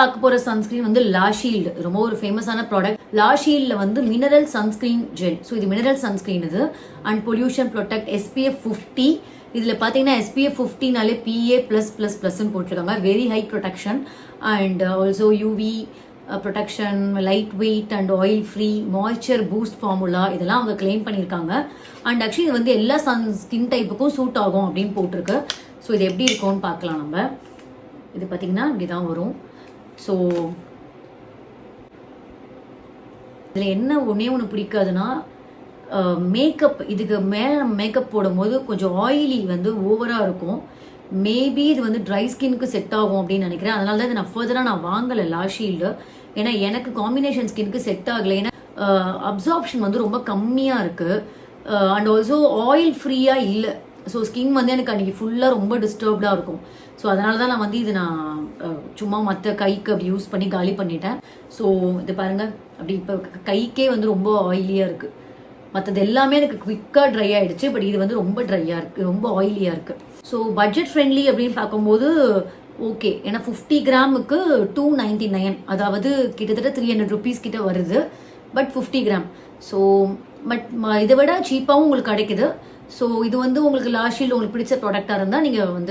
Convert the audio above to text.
பார்க்க போற சன்ஸ்கிரீன் வந்து லா ஷீல்டு, ரொம்ப ஒரு ஃபேமஸான ப்ராடக்ட். லா ஷீல்ட்ல வந்து மினரல் சன்ஸ்கிரீன் ஜெல். ஸோ இது மினரல் சன்ஸ்கிரீன் இது, அண்ட் பொல்யூஷன் ப்ரொடெக்ட் SPF 50. இதுல பாத்தீங்கன்னா SPF 50நாலே PA+++ன்னு போட்டிருக்காங்க. Very high protection and also UV protection, light weight and oil free, moisture boost formula, இதெல்லாம் அவங்க கிளைம் பண்ணியிருக்காங்க. அண்ட் ஆக்சுவலி இது வந்து எல்லா ஸ்கின் டைப்புக்கும் சூட் ஆகும் அப்படின்னு போட்டிருக்கு. ஸோ இது எப்படி இருக்கும்னு பார்க்கலாம் நம்ம. இது பார்த்தீங்கன்னா இப்படிதான் வரும். ஸோ இதில் என்ன ஒன்று பிடிக்காதுன்னா மேக்கப். இதுக்கு மேலே நம்ம மேக்கப் போடும்போது கொஞ்சம் ஆயிலி வந்து ஓவராக இருக்கும். மேபி இது வந்து ட்ரை ஸ்கின்னுக்கு செட் ஆகும் அப்படின்னு நினைக்கிறேன். அதனால தான் இதை நான் ஃபர்தராக நான் வாங்கலை லா ஷீல்டு. ஏன்னா எனக்கு காம்பினேஷன் ஸ்கின்னுக்கு செட் ஆகலை. ஏன்னா அப்சார்ப்ஷன் வந்து ரொம்ப கம்மியாக இருக்குது அண்ட் ஆல்சோ ஆயில் ஃப்ரீயாக இல்லை. ஸோ ஸ்கின் வந்து எனக்கு அன்றைக்கி ஃபுல்லாக ரொம்ப டிஸ்டர்ப்டாக இருக்கும். ஸோ அதனால தான் நான் வந்து இது நான் சும்மா மற்ற கைக்கு அப்படி யூஸ் பண்ணி காலி பண்ணிட்டேன். ஸோ இது பாருங்கள், அப்படி இப்போ கைக்கே வந்து ரொம்ப ஆயிலியாக இருக்குது. மற்றது எல்லாமே எனக்கு குவிக்காக ட்ரை ஆகிடுச்சு. பட் இது வந்து ரொம்ப ட்ரையாக இருக்குது, ரொம்ப ஆயிலியாக இருக்குது. ஸோ பட்ஜெட் ஃப்ரெண்ட்லி அப்படின்னு பார்க்கும்போது ஓகே. ஏன்னா 50 கிராமுக்கு 299, அதாவது கிட்டத்தட்ட 300 rupees கிட்ட வருது. But 50 gram. ஸோ பட் இதை விட சீப்பாகவும் உங்களுக்கு கிடைக்குது. ஸோ இது வந்து உங்களுக்கு லா ஷீல்டு உங்களுக்கு பிடிச்ச ப்ராடக்டாக இருந்தால் நீங்கள் வந்து